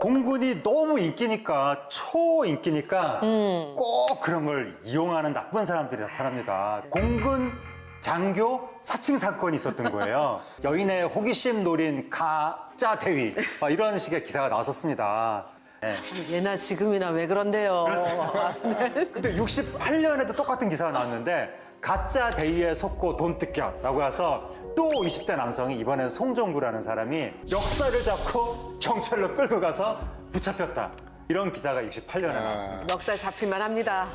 공군이 너무 인기니까, 초인기니까 꼭 그런 걸 이용하는 나쁜 사람들이 나타납니다. 공군 장교 사칭 사건이 있었던 거예요. 여인의 호기심 노린 가짜 대위, 이런 식의 기사가 나왔었습니다. 네. 예나 지금이나 왜 그런데요. 근데 68년에도 똑같은 기사가 나왔는데 가짜 대위에 속고 돈 뜯겨라고 해서 또 20대 남성이 이번엔 송정구라는 사람이 역사를 잡고 경찰로 끌고 가서 붙잡혔다. 이런 기사가 68년에 나왔습니다. 멱살 잡힐만 합니다.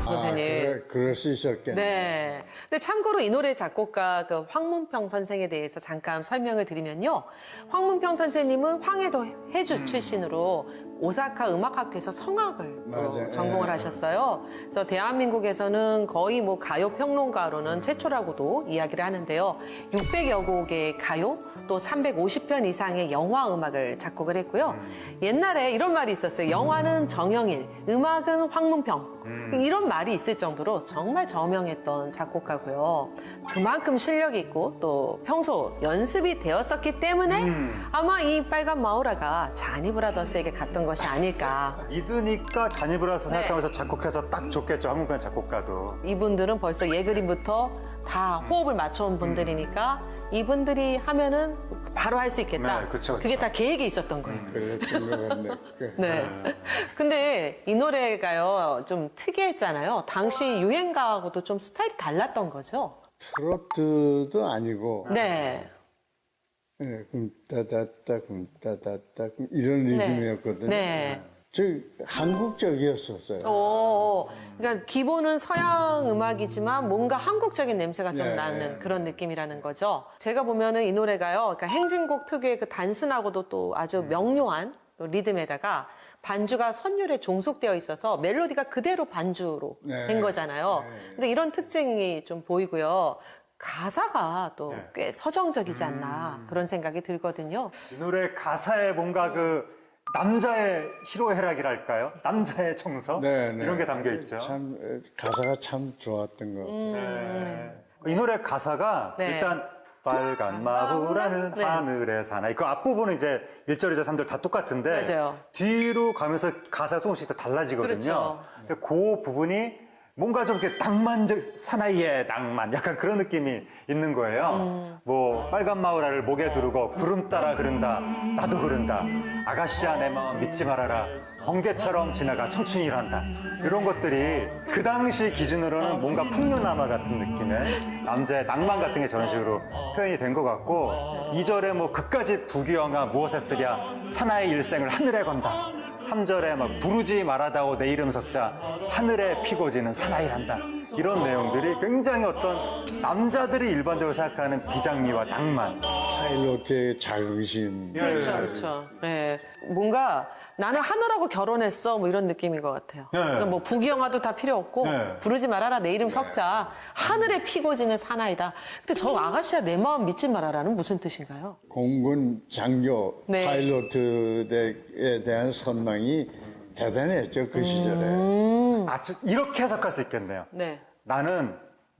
선생님. 그럴 수 있었겠네. 네. 근데 참고로 이 노래 작곡가 그 황문평 선생에 대해서 잠깐 설명을 드리면요. 황문평 선생님은 황해도 해주 출신으로 오사카 음악학교에서 성악을 맞아요. 전공을 예. 하셨어요. 그래서 대한민국에서는 거의 뭐 가요 평론가로는 최초라고도 이야기를 하는데요. 600여 곡의 가요, 또 350편 이상의 영화 음악을 작곡을 했고요. 옛날에 이런 말이 있었어요. 영화는 정영일, 음악은 황문평. 이런 말이 있을 정도로 정말 저명했던 작곡가고요. 그만큼 실력이 있고 또 평소 연습이 되었었기 때문에 아마 이 빨간 마우라가 자니 브라더스에게 갔던 것이 아닐까. 이드니까 자니브라스 생각하면서 작곡해서 딱 좋겠죠. 한국판 작곡가도. 이분들은 벌써 예그림부터 다 호흡을 맞춰온 분들이니까 이분들이 하면은 바로 할 수 있겠다. 네, 그쵸. 그게 다 계획에 있었던 거예요. 그랬던 것 같네. 네. 근데 이 노래가요, 좀 특이했잖아요. 당시 유행가하고도 좀 스타일이 달랐던 거죠. 트로트도 아니고, 네. 예, 굼따다따, 굼따다따, 이런 리듬이었거든요. 네. 저 한국적이었었어요. 그러니까 기본은 서양 음악이지만 뭔가 한국적인 냄새가 좀 네, 나는 네. 그런 느낌이라는 거죠. 제가 보면은 이 노래가요, 그러니까 행진곡 특유의 그 단순하고도 또 아주 명료한 또 리듬에다가 반주가 선율에 종속되어 있어서 멜로디가 그대로 반주로 네. 된 거잖아요. 네. 근데 이런 특징이 좀 보이고요. 가사가 또 꽤 서정적이지 않나 그런 생각이 들거든요. 이 노래 가사에 뭔가 그 남자의 희로애락이랄까요? 남자의 정서? 네, 네. 이런 게 담겨 있죠. 참, 가사가 참 좋았던 것 같아요. 네. 이 노래 가사가 네. 일단 빨간 마구라는 네. 하늘의 사나이. 그 앞부분은 이제 1절, 2절, 3절 다 똑같은데 맞아요. 뒤로 가면서 가사가 조금씩 더 달라지거든요. 그렇죠. 근데 그 부분이 뭔가 좀 이렇게 낭만적, 사나이의 낭만, 약간 그런 느낌이 있는 거예요. 뭐, 빨간 마우라를 목에 두르고 구름 따라 흐른다, 나도 흐른다, 아가씨야 내 마음 믿지 말아라, 번개처럼 지나가 청춘이란다. 이런 것들이 그 당시 기준으로는 뭔가 풍류남화 같은 느낌의 남자의 낭만 같은 게 저런 식으로 표현이 된 것 같고, 2절에 뭐, 그까짓 부귀영화 무엇에 쓰랴, 사나이 일생을 하늘에 건다. 3절에 막 부르지 말아다오 내 이름 석자 하늘에 피고 지는 사나이란다. 이런 내용들이 굉장히 어떤 남자들이 일반적으로 생각하는 비장미와 낭만. 파일로트의 자긍심. 그렇죠, 그렇죠. 네. 뭔가 나는 하늘하고 결혼했어 뭐 이런 느낌인 것 같아요. 네. 그러니까 뭐 부귀영화도 다 필요 없고 네. 부르지 말아라 내 이름 석자 하늘에 피고 지는 사나이다. 근데 저 아가씨야 내 마음 믿지 말아라는 무슨 뜻인가요? 공군 장교 네. 파일로트에 대한 선망이 대단했죠, 그 시절에. 이렇게 해석할 수 있겠네요. 네. 나는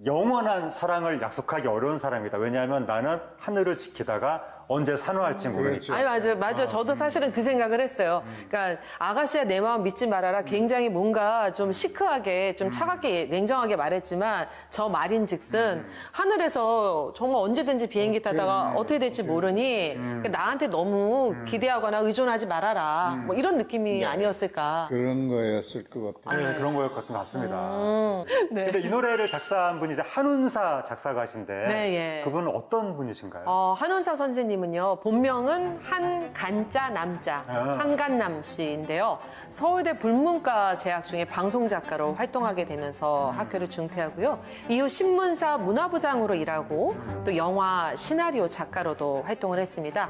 영원한 사랑을 약속하기 어려운 사람이다. 왜냐하면 나는 하늘을 지키다가 언제 산후할지 모르니까. 아니 맞아요. 저도 사실은 그 생각을 했어요. 그러니까 아가씨야 내 마음 믿지 말아라. 굉장히 뭔가 좀 시크하게 좀 차갑게 냉정하게 말했지만 저 말인즉슨 하늘에서 정말 언제든지 비행기 타다가 어떻게 될지 모르니 그러니까 나한테 너무 기대하거나 의존하지 말아라. 뭐 이런 느낌이 아니었을까. 그런 거였을 것 같아요. 네, 그런 거였던 것 같습니다. 네. 근데 이 노래를 작사한 분이 이제 한운사 작사가신데 네, 예. 그분은 어떤 분이신가요? 한운사 선생님은요, 본명은 한간자 남자, 한간남 씨인데요. 서울대 불문과 재학 중에 방송작가로 활동하게 되면서 학교를 중퇴하고요. 이후 신문사 문화부장으로 일하고 또 영화 시나리오 작가로도 활동을 했습니다.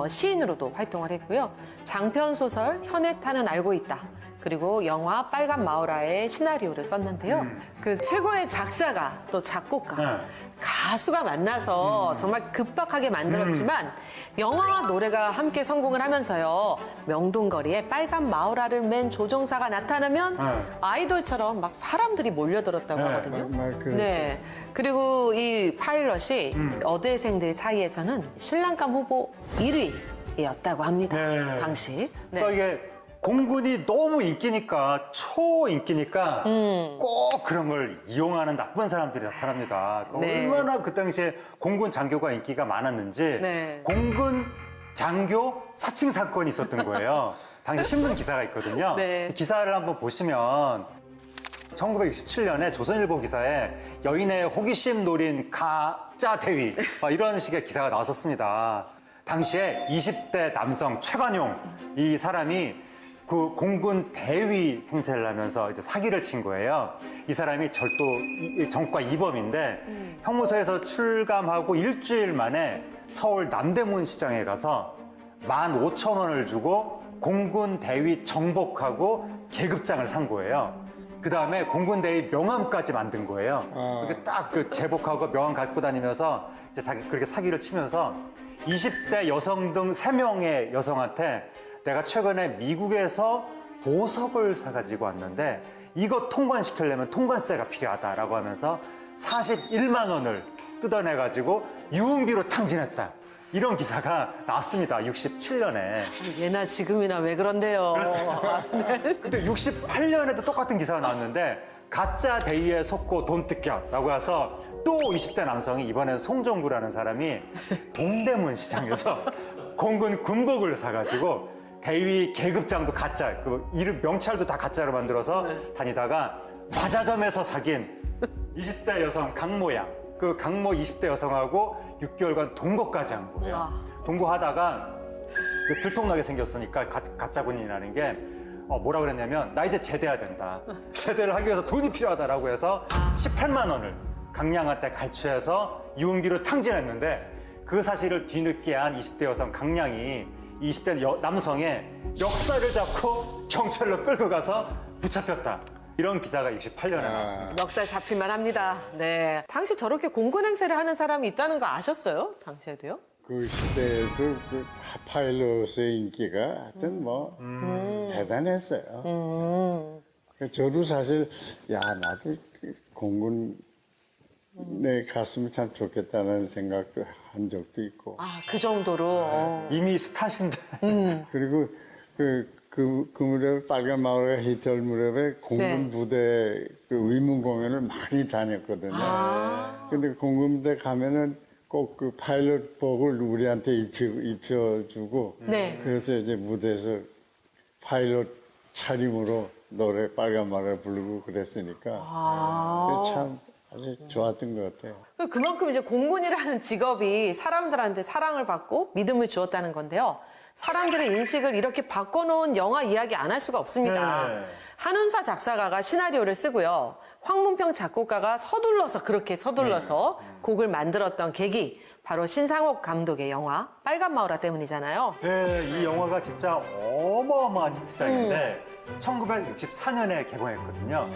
시인으로도 활동을 했고요. 장편소설 현해탄은 알고 있다. 그리고 영화 빨간 마우라의 시나리오를 썼는데요. 그 최고의 작사가 또 작곡가. 가수가 만나서 정말 급박하게 만들었지만 영화와 노래가 함께 성공을 하면서요. 명동거리에 빨간 마우라를 맨 조종사가 나타나면 아이돌처럼 막 사람들이 몰려들었다고 네, 하거든요. 그렇죠. 네. 그리고 이 파일럿이 여대생들 사이에서는 신랑감 후보 1위였다고 합니다. 네. 당시. 네. 그러니까 이게 공군이 너무 인기니까 초인기니까 꼭 그런 걸 이용하는 나쁜 사람들이 나타납니다. 그러니까 네. 얼마나 그 당시에 공군 장교가 인기가 많았는지 네. 공군 장교 사칭 사건이 있었던 거예요. 당시 신문 기사가 있거든요. 네. 기사를 한번 보시면 1967년에 조선일보 기사에 여인의 호기심 노린 가짜 대위 이런 식의 기사가 나왔었습니다. 당시에 20대 남성 최관용 이 사람이 그 공군 대위 행세를 하면서 이제 사기를 친 거예요. 이 사람이 절도 전과 이범인데 형무소에서 출감하고 일주일 만에 서울 남대문 시장에 가서 15,000원을 주고 공군 대위 정복하고 계급장을 산 거예요. 그 다음에 공군 대위 명함까지 만든 거예요. 이렇게 딱 그 제복하고 명함 갖고 다니면서 이제 자기 그렇게 사기를 치면서 20대 여성 등 3명의 여성한테 내가 최근에 미국에서 보석을 사가지고 왔는데 이거 통관시키려면 통관세가 필요하다라고 하면서 41만 원을 뜯어내가지고 유흥비로 탕진했다. 이런 기사가 나왔습니다. 67년에. 예나 지금이나 왜 그런데요. 아, 네. 근데 68년에도 똑같은 기사가 나왔는데 가짜 대위에 속고 돈 뜯겨라고 해서 또 20대 남성이 이번엔 송정구라는 사람이 동대문 시장에서 공군 군복을 사가지고 대위 계급장도 가짜, 그 이름 명찰도 다 가짜로 만들어서 다니다가 과자점에서 사귄 20대 여성 강모 양, 그 강모 20대 여성하고 6개월간 동거까지 한 거예요. 와. 동거하다가 그 들통나게 생겼으니까 가짜 군인이라는 게 뭐라 그랬냐면 나 이제 제대해야 된다. 제대를 하기 위해서 돈이 필요하다라고 해서 18만 원을 강량한테 갈취해서 유흥비로 탕진했는데 그 사실을 뒤늦게 한 20대 여성 강량이 20대 남성의 역사를 잡고 경찰로 끌고 가서 붙잡혔다. 이런 기사가 68년에 나왔습니다. 넉살 잡힐만 합니다. 네. 당시 저렇게 공군 행세를 하는 사람이 있다는 거 아셨어요? 당시에도요? 그 시대에도 그 파일럿의 인기가 하여튼 뭐 대단했어요. 저도 사실 나도 그 공군에 갔으면 참 좋겠다는 생각도 한 적도 있고. 아, 그 정도로. 이미 스타신데. 그리고 그 무렵에 빨간 마을의 히틀 무렵에 공군 네. 부대 그 의문 공연을 많이 다녔거든요. 근데 공군 부대 가면은 꼭 그 파일럿복을 우리한테 입혀주고 네. 그래서 이제 무대에서 파일럿 차림으로 노래 빨간 마을을 부르고 그랬으니까 그게 참 아주 좋았던 것 같아요. 그만큼 이제 공군이라는 직업이 사람들한테 사랑을 받고 믿음을 주었다는 건데요. 사람들의 인식을 이렇게 바꿔놓은 영화 이야기 안 할 수가 없습니다. 네. 한운사 작사가가 시나리오를 쓰고요. 황문평 작곡가가 그렇게 서둘러서 곡을 만들었던 계기, 바로 신상옥 감독의 영화 빨간 마우라 때문이잖아요. 네, 이 영화가 진짜 어마어마한 히트작인데 1964년에 개봉했거든요.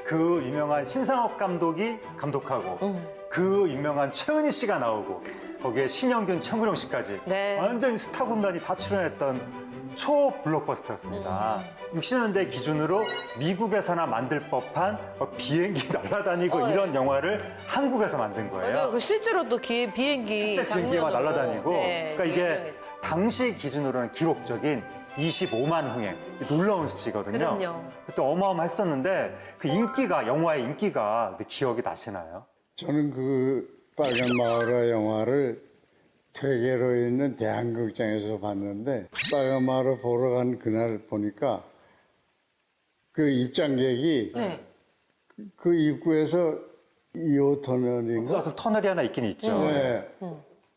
그 유명한 신상옥 감독이 감독하고 그 유명한 최은희 씨가 나오고 거기에 신영균, 최무룡 씨까지 네. 완전히 스타 군단이 다 출연했던 초 블록버스터였습니다. 60년대 기준으로 미국에서나 만들 법한 비행기 날아다니고 이런 영화를 한국에서 만든 거예요. 맞아요. 그 실제로 또 비행기 실제 비행기가 장면으로. 날아다니고 네, 그러니까 이게 유명했죠. 당시 기준으로는 기록적인 25만 흥행 놀라운 수치거든요. 그럼요. 또 어마어마했었는데 그 인기가 영화의 인기가 기억이 나시나요? 저는 그 빨간 마을의 영화를 퇴계로 있는 대한극장에서 봤는데 빨간 마을을 보러 간 그날 보니까 그 입장객이 네. 그 입구에서 2호 터널인가? 어떤 터널이 하나 있긴 있죠. 네.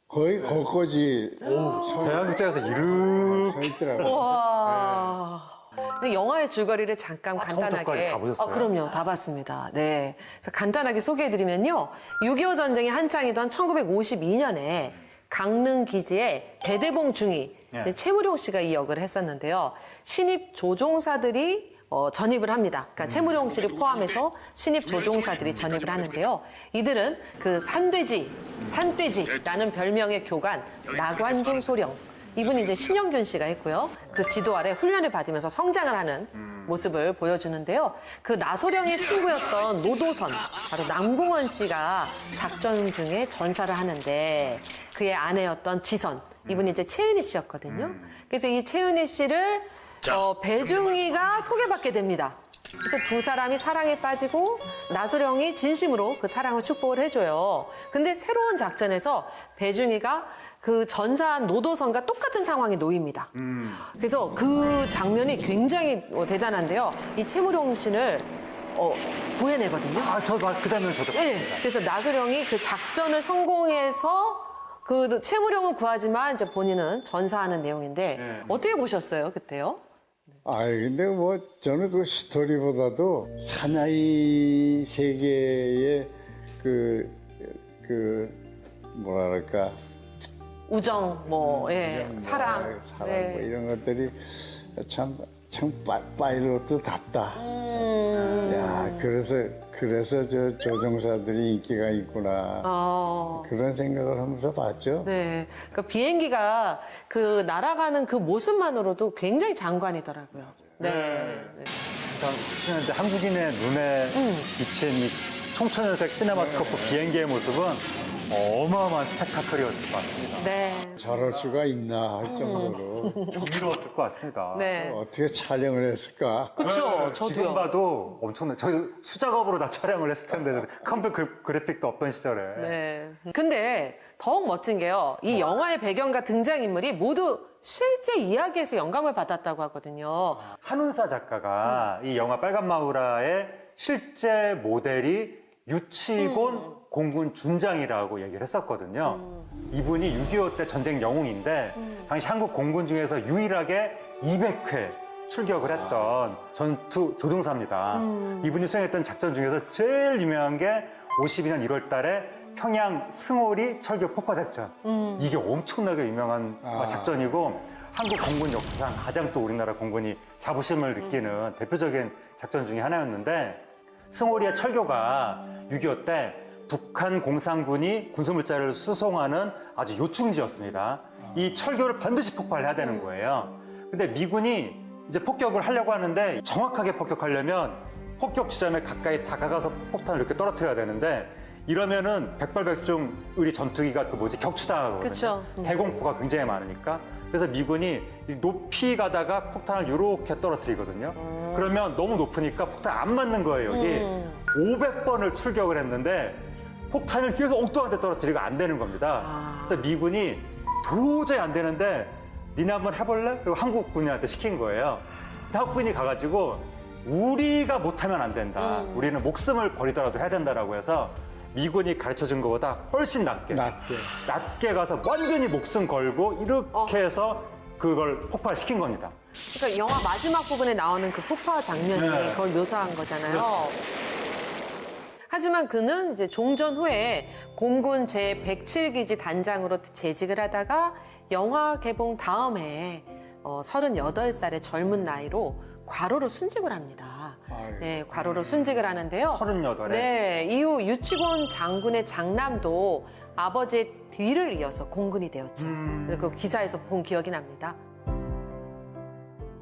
거의 거기까지 대한극장에서 서 이렇게 있더라고요. 와. 근데 영화의 줄거리를 잠깐 처음부터까지 간단하게. 다 보셨어요? 그럼요. 다 봤습니다. 네. 그래서 간단하게 소개해드리면요. 6.25 전쟁이 한창이던 1952년에 강릉 기지에 배대봉 중위, 네. 최무룡 씨가 이 역을 했었는데요. 신입 조종사들이 전입을 합니다. 그러니까 채무룡 씨를 포함해서 신입 조종사들이 전입을 하는데요. 이들은 그 산돼지라는 별명의 교관 나관중 소령, 이분이 이제 신영균 씨가 했고요. 그 지도 아래 훈련을 받으면서 성장을 하는 모습을 보여주는데요. 그 나소령의 친구였던 노도선, 바로 남궁원 씨가 작전 중에 전사를 하는데 그의 아내였던 지선, 이분이 이제 최은희 씨였거든요. 그래서 이 최은희 씨를 배중희가 소개받게 됩니다. 그래서 두 사람이 사랑에 빠지고 나소령이 진심으로 그 사랑을 축복을 해줘요. 근데 새로운 작전에서 배중희가 그 전사한 노도선과 똑같은 상황에 놓입니다. 그래서 그 장면이 굉장히 대단한데요. 이 채무룡 씨를 구해내거든요. 그 장면 저도 봤습니다. 네. 그래서 나소령이 그 작전을 성공해서 그 채무룡은 구하지만 이제 본인은 전사하는 내용인데 네. 어떻게 보셨어요 그때요? 근데 뭐 저는 그 스토리보다도 사나이 세계의 뭐랄까 우정, 사랑, 뭐 이런 것들이 참 파일럿도 답다. 야, 그래서 저 조종사들이 인기가 있구나. 그런 생각을 하면서 봤죠. 네. 그러니까 비행기가 그 날아가는 그 모습만으로도 굉장히 장관이더라고요. 네. 일단 보시는데 한국인의 눈에 비친 이 총천연색 시네마스코프 비행기의 모습은 어마어마한 스펙타클이었을 것 같습니다. 네. 저럴 수가 있나 할 정도로 경이로웠을 것 같습니다. 네. 어떻게 촬영을 했을까? 그렇죠. 지금 저도요. 봐도 엄청나요. 저희 수작업으로 다 촬영을 했을 텐데 컴퓨터 그래픽도 없던 시절에. 네. 근데 더욱 멋진 게요. 이 영화의 배경과 등장인물이 모두 실제 이야기에서 영감을 받았다고 하거든요. 한운사 작가가 이 영화 빨간 마우라의 실제 모델이 유치곤 공군 준장이라고 얘기를 했었거든요. 이분이 6.25 때 전쟁 영웅인데 당시 한국 공군 중에서 유일하게 200회 출격을 했던 전투 조종사입니다. 이분이 수행했던 작전 중에서 제일 유명한 게 52년 1월 달에 평양 승오리 철교 폭파 작전. 이게 엄청나게 유명한 작전이고 한국 공군 역사상 가장 또 우리나라 공군이 자부심을 느끼는 대표적인 작전 중에 하나였는데 승오리의 철교가 6.25 때 북한 공산군이 군수물자를 수송하는 아주 요충지였습니다. 이 철교를 반드시 폭발해야 되는 거예요. 근데 미군이 이제 폭격을 하려고 하는데 정확하게 폭격하려면 폭격 지점에 가까이 다가가서 폭탄을 이렇게 떨어뜨려야 되는데 이러면은 백발백중 우리 전투기가 격추당하거든요. 그쵸. 대공포가 굉장히 많으니까. 그래서 미군이 높이 가다가 폭탄을 이렇게 떨어뜨리거든요. 그러면 너무 높으니까 폭탄 안 맞는 거예요, 여기. 500번을 출격을 했는데 폭탄을 계속 엉뚱한 데 떨어뜨리고 안 되는 겁니다. 그래서 미군이 도저히 안 되는데 니네 한번 해볼래? 그리고 한국군인한테 시킨 거예요. 한국군이 가가지고 우리가 못하면 안 된다. 우리는 목숨을 버리더라도 해야 된다라고 해서 미군이 가르쳐준 것보다 훨씬 낮게 가서 완전히 목숨 걸고 이렇게 해서 그걸 폭발시킨 겁니다. 그러니까 영화 마지막 부분에 나오는 그 폭파 장면이 네. 그걸 묘사한 거잖아요. 하지만 그는 이제 종전 후에 공군 제107기지 단장으로 재직을 하다가 영화 개봉 다음 해에 38살의 젊은 나이로 과로로 순직을 합니다. 네, 과로로 순직을 하는데요. 38에? 네, 이후 유치곤 장군의 장남도 아버지의 뒤를 이어서 공군이 되었죠. 그 기사에서 본 기억이 납니다.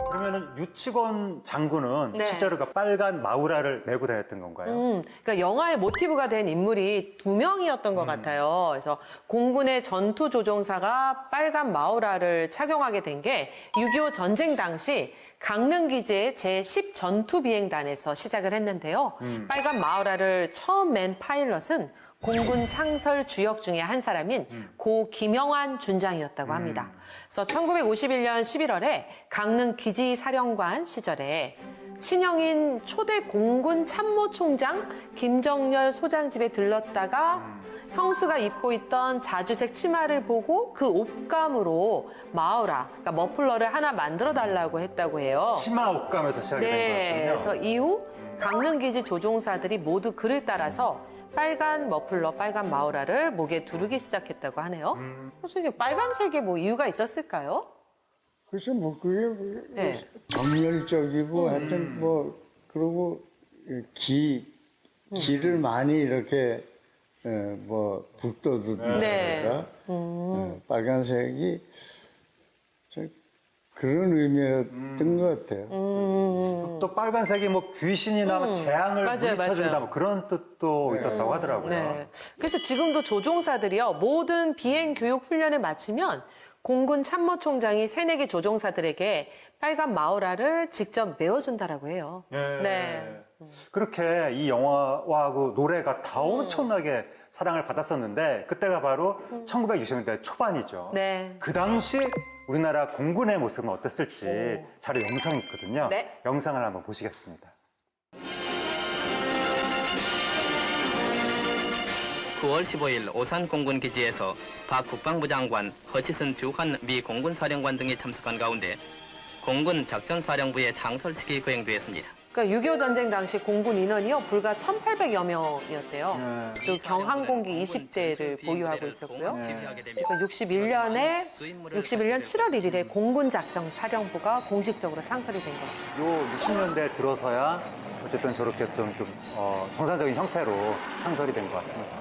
그러면은 유치곤 장군은 네. 실제로 그 빨간 마우라를 메고 다녔던 건가요? 그러니까 영화의 모티브가 된 인물이 2명이었던 것 같아요. 그래서 공군의 전투 조종사가 빨간 마우라를 착용하게 된 게 6.25 전쟁 당시 강릉기지의 제10 전투비행단에서 시작을 했는데요. 빨간 마우라를 처음 맨 파일럿은 공군 창설 주역 중에 한 사람인 고 김영환 준장이었다고 합니다. 그래서 1951년 11월에 강릉 기지 사령관 시절에 친형인 초대 공군 참모총장 김정열 소장 집에 들렀다가 형수가 입고 있던 자주색 치마를 보고 그 옷감으로 마우라, 그러니까 머플러를 하나 만들어 달라고 했다고 해요. 치마 옷감에서 시작이 된 네, 거였군요. 그래서 이후 강릉기지 조종사들이 모두 그를 따라서 빨간 머플러, 빨간 마우라를 목에 두르기 시작했다고 하네요. 그래서 이제 빨간색에 뭐 이유가 있었을까요? 글쎄 뭐 그게 네. 정열적이고 하여튼 뭐 그리고 기를 많이 이렇게 뭐 북돋는다 네. 그럴까? 빨간색이 그런 의미였던 것 같아요. 또 빨간색이 뭐 귀신이나 뭐 재앙을 맞아요, 물리쳐준다 맞아요. 뭐 그런 뜻도 있었다고 하더라고요. 네. 그래서 지금도 조종사들이요, 모든 비행 교육 훈련을 마치면 공군 참모총장이 새내기 조종사들에게 빨간 마우라를 직접 메워준다라고 해요. 네. 그렇게 이 영화하고 노래가 다 엄청나게 사랑을 받았었는데 그때가 바로 1960년대 초반이죠. 네. 그 당시 우리나라 공군의 모습은 어땠을지 자료 영상이 있거든요. 네. 영상을 한번 보시겠습니다. 9월 15일 오산 공군기지에서 박 국방부 장관, 허치슨 주한 미 공군사령관 등이 참석한 가운데 공군 작전사령부의 창설식이 거행되었습니다. 그러니까 6.25 전쟁 당시 공군 인원이요, 불과 1,800여 명이었대요. 그리고 경항공기 20대를 보유하고 있었고요. 그러니까 61년 7월 1일에 공군작전사령부가 공식적으로 창설이 된 거죠. 요 60년대 들어서야 어쨌든 저렇게 좀 정상적인 형태로 창설이 된 것 같습니다.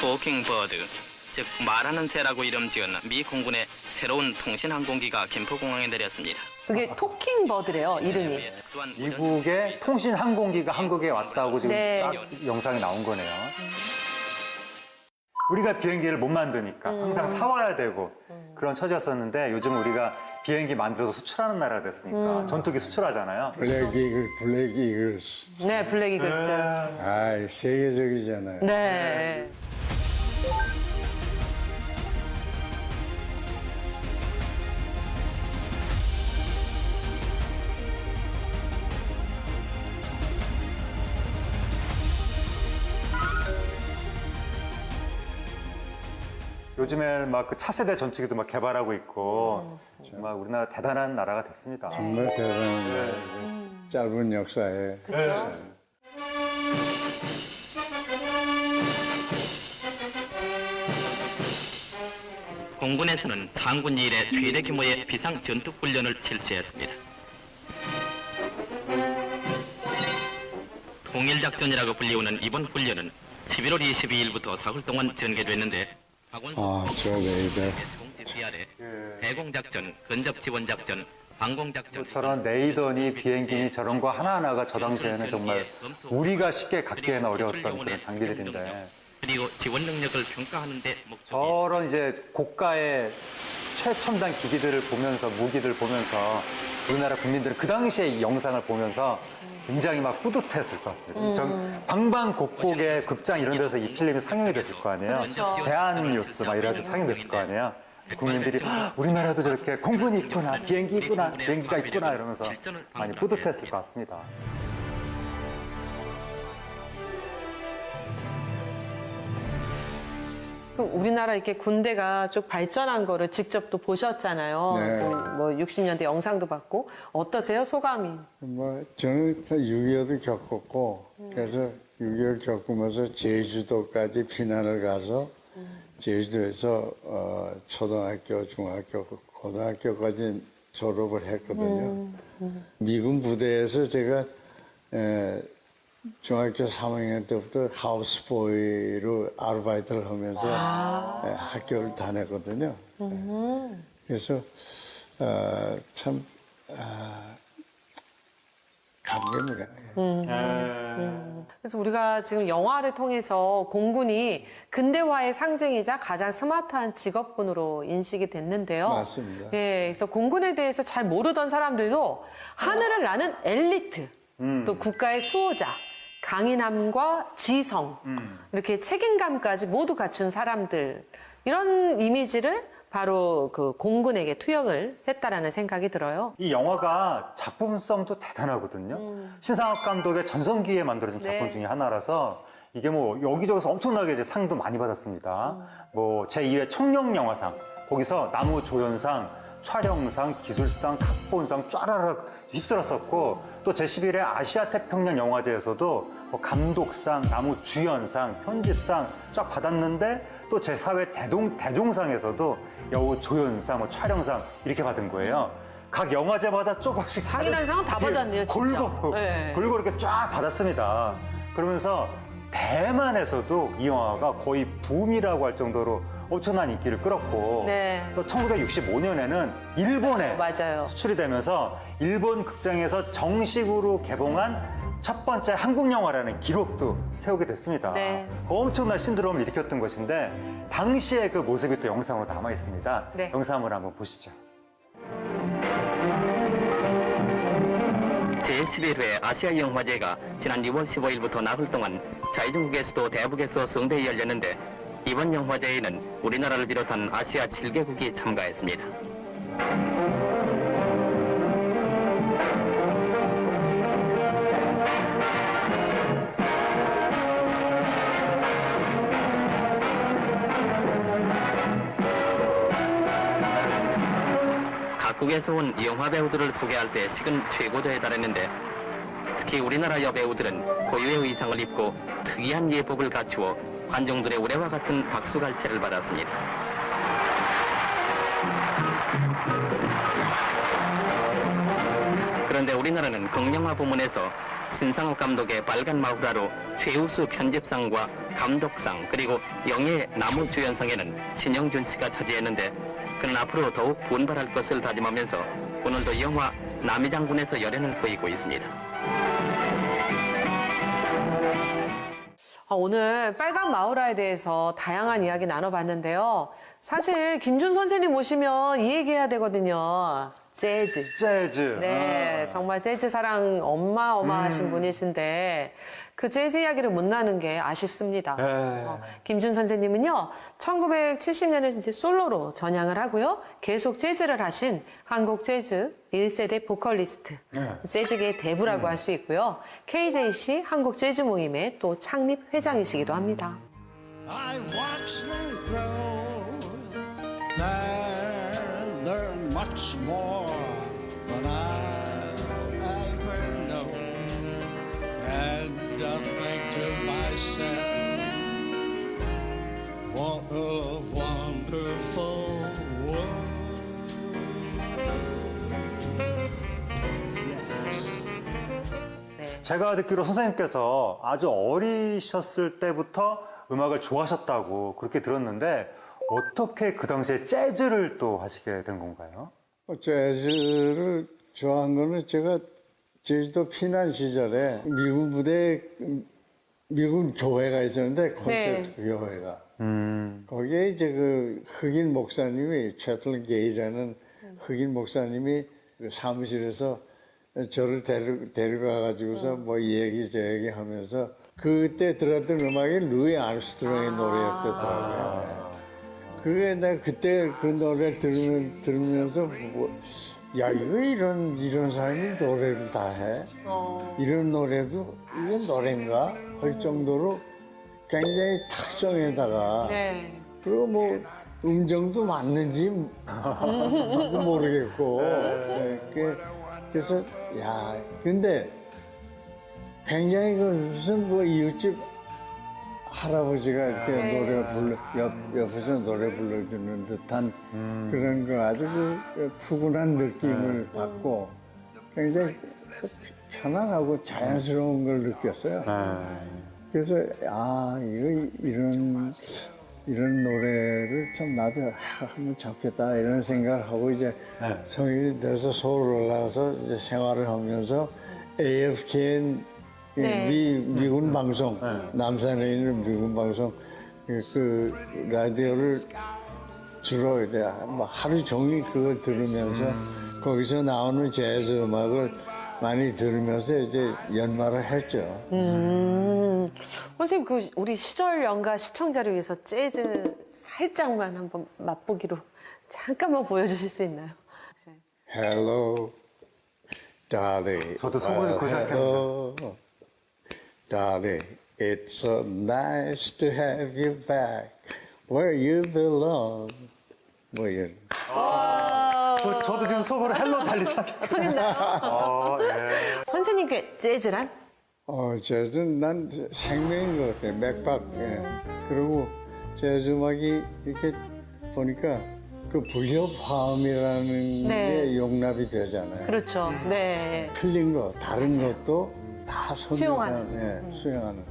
토킹 버드, 즉 말하는 새라고 이름 지은 미 공군의 새로운 통신 항공기가 김포공항에 내렸습니다. 그게 토킹 버드래요, 이름이. 특수한 미국의 통신 항공기가 한국에 왔다고 지금 네. 딱 영상이 나온 거네요. 우리가 비행기를 못 만드니까 항상 사와야 되고 그런 처지였었는데 요즘 우리가 비행기 만들어서 수출하는 나라가 됐으니까 전투기 수출하잖아요. 블랙 이글스. 네, 블랙 이글스. 아, 세계적이잖아요. 네. 요즘에 막 그 차세대 전투기도 막 개발하고 있고 정말 우리나라 대단한 나라가 됐습니다. 정말 대단한 짧은 역사에. 공군에서는 장군 이래 최대 규모의 비상 전투 훈련을 실시했습니다. 통일작전이라고 불리우는 이번 훈련은 11월 22일부터 사흘 동안 전개됐는데 아, 저 레이더. 총지 아래 대공작전, 근접지원작전, 방공작전 저런 레이더니 비행기니 저런 거 하나하나가 저 당시에는 정말 우리가 쉽게 갖기에는 어려웠던 그런 장비들인데 그리고 지원 능력을 평가하는 데 목적이 저런 이제 고가의 최첨단 기기들을 보면서 무기들 보면서 우리나라 국민들은 그 당시에 이 영상을 보면서 굉장히 막 뿌듯했을 것 같습니다. 전 방방곡곡의 극장 이런 데서 이 필름이 상영이 됐을 거 아니에요. 그렇죠. 대한뉴스 막 이래가지고 상영됐을 거 아니에요. 국민들이 "헉, 우리나라도 저렇게 공군이 있구나, 비행기 있구나, 비행기가 있구나 이러면서 많이 뿌듯했을 것 같습니다. 그 우리나라 이렇게 군대가 쭉 발전한 거를 직접 또 보셨잖아요. 네. 뭐 60년대 영상도 봤고 어떠세요? 소감이? 뭐 저는 다 6.25도 겪었고 그래서 6.25를 겪으면서 제주도까지 피난을 가서 제주도에서 초등학교, 중학교, 고등학교까지 졸업을 했거든요. 미군 부대에서 제가 중학교 3학년 때부터 하우스보이로 아르바이트를 하면서 학교를 다녔거든요. 그래서 참 감개무량해요. 그래서 우리가 지금 영화를 통해서 공군이 근대화의 상징이자 가장 스마트한 직업군으로 인식이 됐는데요. 맞습니다. 예, 그래서 공군에 대해서 잘 모르던 사람들도 하늘을 나는 엘리트, 또 국가의 수호자, 강인함과 지성, 이렇게 책임감까지 모두 갖춘 사람들, 이런 이미지를 바로 그 공군에게 투영을 했다라는 생각이 들어요. 이 영화가 작품성도 대단하거든요. 신상학 감독의 전성기에 만들어진 작품 네. 중에 하나라서 이게 뭐 여기저기서 엄청나게 이제 상도 많이 받았습니다. 뭐 제2회 청룡영화상, 거기서 나무조연상, 촬영상, 기술상, 각본상 쫘라락 휩쓸었었고 또 제11회 아시아 태평양 영화제에서도 뭐 감독상, 나무 주연상, 편집상 쫙 받았는데 또 제4회 대종상에서도 여우 조연상, 뭐 촬영상 이렇게 받은 거예요. 각 영화제마다 조금씩 상이라는 상은 다 받았네요, 진짜. 골고루 네. 골고루 이렇게 쫙 받았습니다. 그러면서 대만에서도 이 영화가 거의 붐이라고 할 정도로 엄청난 인기를 끌었고 네. 또 1965년에는 일본에 맞아요. 수출이 되면서 일본 극장에서 정식으로 개봉한 첫 번째 한국 영화라는 기록도 세우게 됐습니다. 네. 엄청난 신드롬을 일으켰던 것인데 당시의 그 모습이 또 영상으로 남아 있습니다. 네. 영상을 한번 보시죠. 제11회 아시아 영화제가 지난 6월 15일부터 나흘 동안 자유중국의 수도 대북에서 성대히 열렸는데 이번 영화제에는 우리나라를 비롯한 아시아 7개국이 참가했습니다. 각국에서 온 영화 배우들을 소개할 때 식은 최고조에 달했는데 특히 우리나라 여배우들은 고유의 의상을 입고 특이한 예법을 갖추어 관중들의 우레와 같은 박수갈채를 받았습니다. 그런데 우리나라는 극영화 부문에서 신상욱 감독의 빨간 마후라로 최우수 편집상과 감독상 그리고 영예 나무주연상에는 신영준 씨가 차지했는데 그는 앞으로 더욱 분발할 것을 다짐하면서 오늘도 영화 남이장군에서 열연을 보이고 있습니다. 오늘 빨간 마우라에 대해서 다양한 이야기 나눠봤는데요. 사실 김준 선생님 모시면 이 얘기해야 되거든요. 재즈. 재즈. 네, 정말 재즈 사랑 어마어마하신 분이신데 그 재즈 이야기를 못 나눈 게 아쉽습니다. 네. 그래서 김준 선생님은요, 1970년에 이제 솔로로 전향을 하고요, 계속 재즈를 하신 한국 재즈 1세대 보컬리스트, 재즈계의 대부라고 할 수 있고요. KJC 한국 재즈 모임의 또 창립 회장이시기도 합니다. I watch them grow, they learn much more than I've ever known. And I think to myself, what a wonderful world. Yes. 제가 듣기로 선생님께서 아주 어리셨을 때부터 음악을 좋아하셨다고 그렇게 들었는데 어떻게 그 당시에 재즈를 또 하시게 된 건가요? 재즈를 좋아한 거는 제가 제주도 피난 시절에 미군 부대에 미군 교회가 있었는데 콘서트 교회가 거기에 이제 그 흑인 목사님이 채틀 게이라는 흑인 목사님이 그 사무실에서 저를 데려가 가지고서 뭐 얘기 저 얘기 하면서 그때 들었던 음악이 루이 암스트롱의 노래였더라고요. 그게 내가 그때 그 노래를 들으면서 뭐, 야 이거 이런 사람이 노래를 다 해? 이런 노래도 이게 노래인가? 할 정도로 굉장히 특성에다가 네. 그리고 뭐 음정도 맞는지 모르겠고 그래서 야 근데 굉장히 그 무슨 뭐 이웃집 할아버지가 이렇게 옆에서 노래 불러주는 듯한 그런 거 아주 그 푸근한 느낌을 받고 굉장히 편안하고 자연스러운 걸 느꼈어요. 그래서 이런 노래를 참 나도 하면 좋겠다 이런 생각을 하고 이제 성인이 돼서 서울 올라가서 이제 생활을 하면서 AFKN 네. 미군 방송 남산에 있는 미군 방송 그 라디오를 주로 이제 뭐 하루 종일 그걸 들으면서 거기서 나오는 재즈 음악을 많이 들으면서 이제 연말을 했죠. 선생님, 그 우리 시절 연가 시청자를 위해서 재즈 살짝만 한번 맛보기로 잠깐만 보여주실 수 있나요? Hello, darling. 저도 속으로 그 생각합니다. Darling, it's so nice to have you back where you belong. 뭐 이런. 저도 지금 속으로 헬로 달리사기. 통했나요? 예. 선생님께 재즈란? 재즈는 난 생명인 것 같아. 맥박. 예. 그리고 재즈 음악이 이렇게 보니까 그 불협 화음이라는 네. 게 용납이 되잖아요. 그렇죠. 네. 틀린 거, 다른 것도 다 수용하는. 수용하는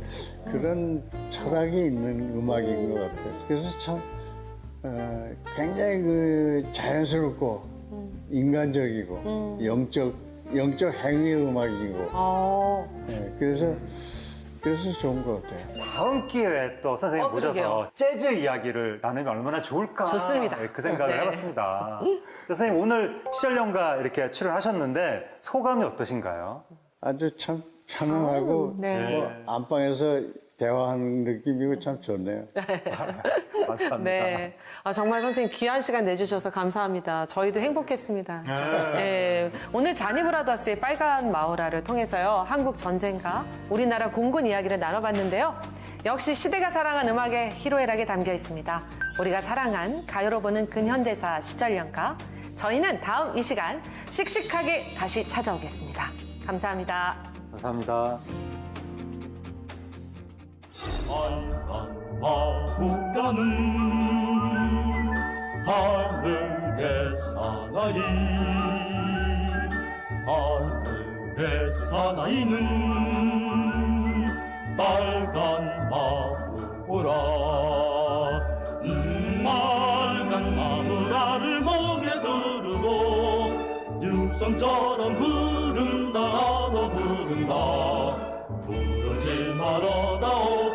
그런 철학이 있는 음악인 것 같아요. 그래서 참 굉장히 그 자연스럽고 인간적이고 영적 행위의 음악이고 예, 그래서 좋은 것 같아요. 다음 기회에 또 선생님 모셔서 그러게요. 재즈 이야기를 나누면 얼마나 좋을까. 좋습니다. 예, 그 생각을 네. 해봤습니다. 선생님 오늘 시절연가 이렇게 출연하셨는데 소감이 어떠신가요? 아주 참 편안하고 네. 뭐 안방에서 대화하는 느낌이고 참 좋네요. 감사합니다. 네. 정말 선생님 귀한 시간 내주셔서 감사합니다. 저희도 행복했습니다. 네. 오늘 자니브라더스의 빨간 마우라를 통해서요. 한국 전쟁과 우리나라 공군 이야기를 나눠봤는데요. 역시 시대가 사랑한 음악의 희로애락에 담겨 있습니다. 우리가 사랑한 가요로 보는 근현대사 시절연가. 저희는 다음 이 시간 씩씩하게 다시 찾아오겠습니다. 감사합니다. 감사합니다. 빨간 마구간은 하늘의 사나이 하늘의 사나이는 빨간 마구라 빨간 마구라를 목에 두르고 육성처럼 부른다 너 부른다 부르지 말아다오